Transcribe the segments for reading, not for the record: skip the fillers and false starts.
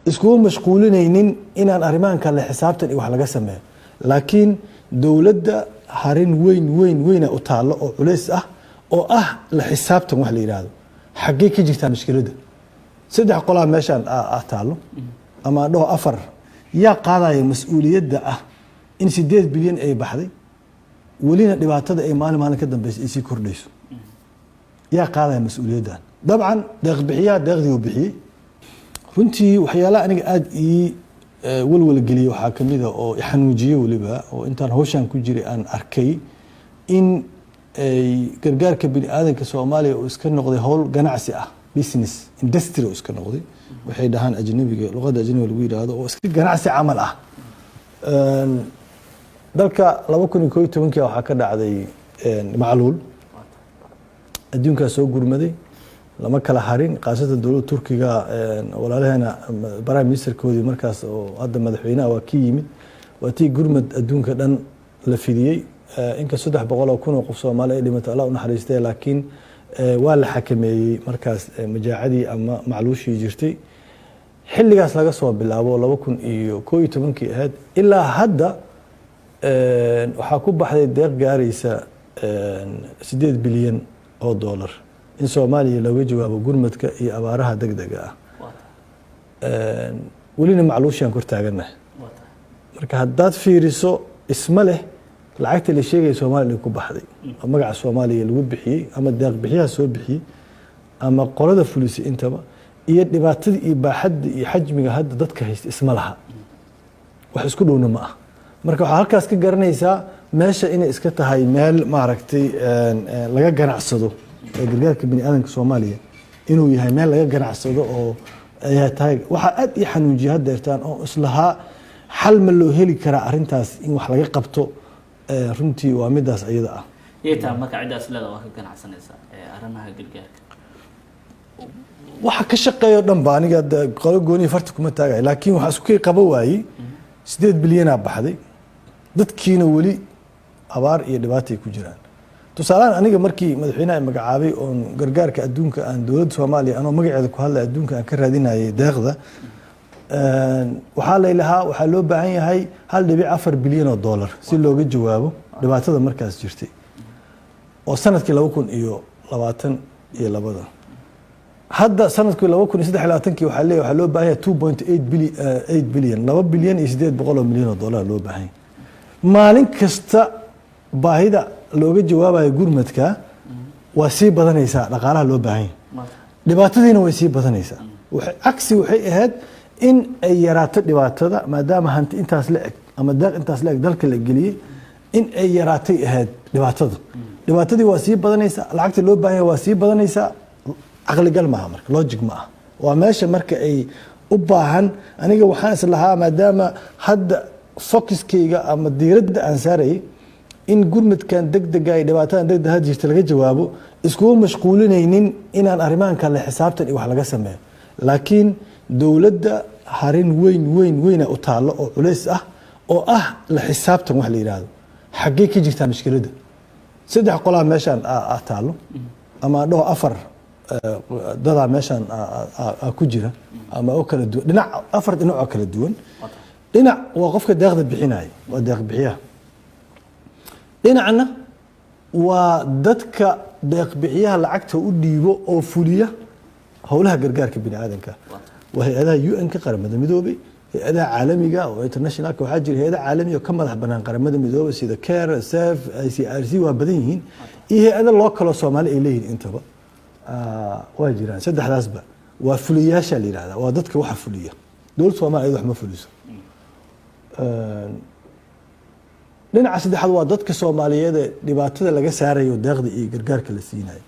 iskugu mashquulinaynin inaan arrimahan kale xisaabtan iyo wax laga sameeyo laakiin dawladda harin weyn u taalo oo culays ah oo ah la xisaabtan wax la yiraahdo xagee ka jirtaa mushkiladda saddex qolaa meeshan taalo ama dhoo afar yaa qaadaya mas'uuliyadda ah in 8 bilyan ay baxday walina dhibaatada ay maalin ka dambeysay si kordhayso yaa qaadaya mas'uuliyaddan dabcan deeq bixiyaa deeqdii uu bixiyay runtii waxyaalaha aniga aad ii walwal geliyo waxaa kamid ah oo xanuujiyo waliba oo intaan hawshan ku jiray aan arkay in ay gargaarka bini'aadanka Soomaaliya oo iska noqday hawl ganacsi ah business industry oo iska noqday waxay dhahaan ajnabiga luqadda ajnabiga lagu yiraahdo oo iska ganacsi camal ah dalka 2011 waxaa ka dhacday macluul adduunka soo gurmaday lama kala harin qaasada dawladda Turkiga walaalahana prime minister koodii markaas oo hadda madaxweynaha waa ki yimid waatii gurmad adduunka dhan la fidiyay inka 300 kun oo qof Soomaali ay dhimatay Allah u naxariistay laakiin waa la xakameeyay markaas majaacadii ama macluushii jirtay xilligaas laga soo bilaabo 2011 ahayd ilaa hadda waxaa ku baxday deeq gaaraysa 8 bilyan oo dollar in Soomaaliya laga jawaabo gurmadka iyo abaaraha degdega ah walina macluushan kor taaganahay marka haddaad fiiriso isma leh lacagta la sheegay Soomaaliya ku baxday magaca Soomaaliya lagu bixiyay ama deeq bixiyaha soo bixiyay ama qolada fulisay intaba iyo dhibaatada iyo baaxadda iyo xajmiga hadda dadka haysta isma laha wax isku dhowna ma ah marka waxa halkaas ka garanaysaa meesha inay iska tahay meel maaragtay laga ganacsado gargaarka bini'aadanka Soomaaliya inuu yahay meel laga ganacsado oo ay tahay waxa aad ii xanuujiya hadeertaan oo islaha xal ma loo heli karaa arintaas in wax laga qabto runtii waa midaas ayada ah yeeta marka ciidaas leedahay wax ka ganacsanaysa arrimaha gargaarka waxa ka shaqeeyo dhan baa aniga qolo gooni farta kuma taagay laakiin waxa isku qabo waayay 8 bilyan baxday dadkiina wali abaar iyo dhibaato ay ku jiraan tusaalahan aniga markii madaxweynaha magacaabay oo gargaarka adduunka aan dawladda Soomaaliya anoo magaceeda ku hadlay adduunka aan ka raadinayay deeqda waxa la ilahaa waxa loo baahan yahay 1.4 bilyan oo dollar si looga jawaabo dhibaatada markaas jirtay oo sanadkii 2022 hadda sanadkii 2023 waxa loo baahan yahay 2.8 bilyan 2 bilyan iyo 800 milyan oo dollar loo baahan maalin kasta baahida looga jawaabayo gurmadka waa sii badanaysaa dhaqaalaha loo baahan yahay dhibaatadiina way sii badanaysaa waxay ahayd in ay yaraato dhibaatada maadaama hanti intaas la eg ama deeq intaas la eg dalka la geliyay in ay yaraatay ahayd dhibaatadii waa sii badanaysaa lacagta loo baahan yahay waa sii badanaysaa aqli gal maaha marka logic ma ah waa meesha marka ay u baahan aniga waxaan islahaa maadaama hadda focuskayga ama diiradda aan saaray in gurmadkan degdega ay dhibaatada degdega jirta laga jawaabo iskugu mashquulinaynin inaan arrimahan kale xisaabtan iyo wax laga sameeyo laakiin dawladda harin weyn u taalo oo culays ah oo ah la xisaabtan wax la yiraahdo xagee ka jirtaa mushkiladda saddex qolaa meeshan taalo ama dhoo afar dada meeshan ku jira ama oo kala duwan dhinac afar dhinac oo kala duwan dhinac waa qofka deeqda bixinaya waa deeq bixiyaha dhinacna waa dadka deeq bixiyaha lacagta u dhiibo oo fuliya howlaha gargaarka bini'aadanka waa hay'adaha UN ka qaramada midoobay hay'adaha caalamiga oo international waxa jira hay'adaha caalamiga oo ka madax banaan qaramada midoobay sida CARE, SAF, ICRC waa badan yihiin iyo hay'ado loo kala Soomaali ay leeyihiin intaba waa jiraan saddexdaasba waa fuliyaasha la yiraahdaa waa dadka waxa fuliya dawladda Soomaaliya wax ma fuliso dhinaca saddexaad waa dadka Soomaaliyeed ee dhibaatada laga saarayo deeqda iyo gargaarka la siinayo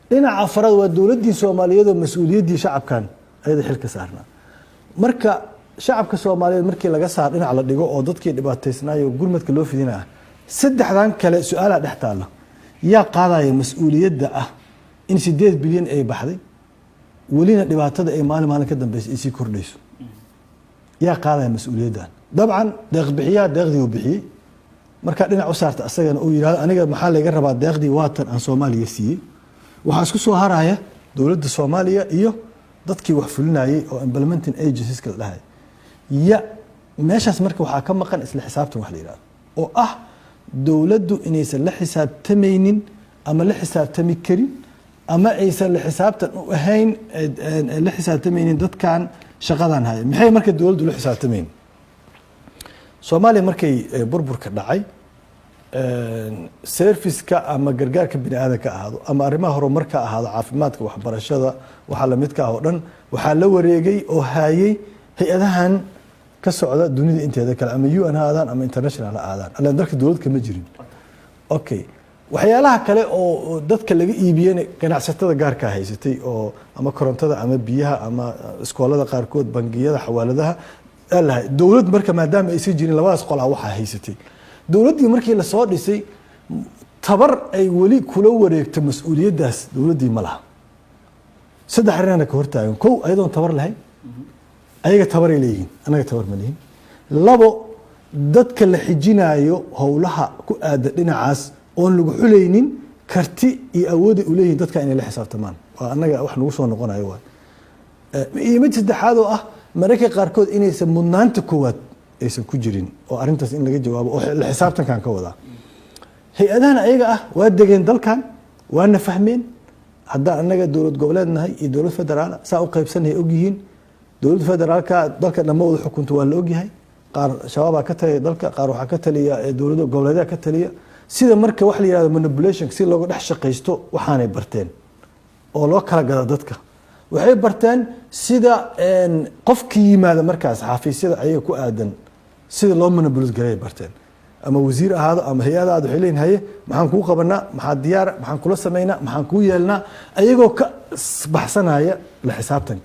dhinaca afraad waa dawladdii Soomaaliyeed oo mas'uuliyaddii shacabkan ayada xilka saarnaa marka shacabka Soomaaliyeed markii laga saar dhinac la dhigo oo dadkii dhibaataysnaayo gurmadka loo fidinaa saddexdan kale su'aalaha dhex taala yaa qaadaya mas'uuliyadda ah in 8 bilyan ay baxday walina dhibaatada ay maalin ka dambeysay si kordhayso yaa qaadaya mas'uuliyaddan dabcan deeq bixiyaha deeqdii uu bixiyay marka dhinac u saarta asagana uu yiraahdo aniga maxaa laga rabaa deeqdii waatan aan Soomaaliya siiyay waxa isku soo haraya dawladda Soomaaliya iyo dadkii wax fulinayay oo implementing agencies kala dhahay ya meeshaas marka waxaa ka maqan isla xisaabtan wax la yidhahdo oo ah dowladdu inaysan la xisaabtamaynin ama la xisaabtami karin ama aysan la xisaabtan u ahayn la xisaabtamaynin dadkan shaqadan haya maxay marka dowladdu la xisaabtamayn Soomaaliya markay burburka dhacay serviceka ama gargaarka bini aadanka ahaado ama arrimaha horumarka ahaado caafimaadka waxbarashada waxa la midka ah oo dhan waxaa la wareegay oo hayay hay-adahan ka socda dunida inteeda kale ama UN ha aadaan ama international ha aadaan alla dalka dowlad kama jirin okay waxyaalaha kale oo dadka laga iibiyeen ganacsatada gaarka haysatay oo ama korontada ama biyaha ama iskoolada qaarkood bangiyada xawaaladaha allahay dowlad marka maadaama aysan jirin labadaas qolaa waxa haysatay dowladdii markii la soo dhisay tabar ay wali kula wareegto mas'uuliyadaas dowladdii ma laha saddex arrin ka hortaagan kow ayadoon tabar lahayn ayaga tabar ay leeyihiin anaga tabar ma leeyihiin labo dadka la xijinaayo howlaha ku aada dhinacaas oon lagu xulaynin karti iyo awood u leeyihiin dadka inay la xisaabtamaan waa anaga wax nagu soo noqonayo waa iyo mid saddexaad oo ah mararka qaarkood inaysan mudnaanta koowaad aysan ku jirin oo arrintaas in laga jawaabo oo la xisaabtankan ka wadaa hay-adahan ayaga ah waa degeen dalkan waana fahmeen haddaan anaga dowlad goboleed nahay iyo dowlad federaal saa u qaybsanahay ogyihiin dowladda federaalka dalka dhammaooda xukunta waa la ogyahay qaar shabaabaa ka taliya dalka qaar waxaa ka taliya dowladda goboleedaha ka taliya sida marka wax la yihahdo manipulation si looga dhex shaqaysto waxaanay barteen oo loo kala gada dadka waxay barteen sida qofkii yimaada markaas xafiisyada ayaga ku aadan sida loo manipulate gareey barteen ama wasiir ahaado ama hay-ada aad waxay leeyihin haye maxaan kuu qabanaa maxaa diyaara maxaan kula samaynaa maxaan kuu yeelnaa ayagoo ka baxsanaya la xisaabtanka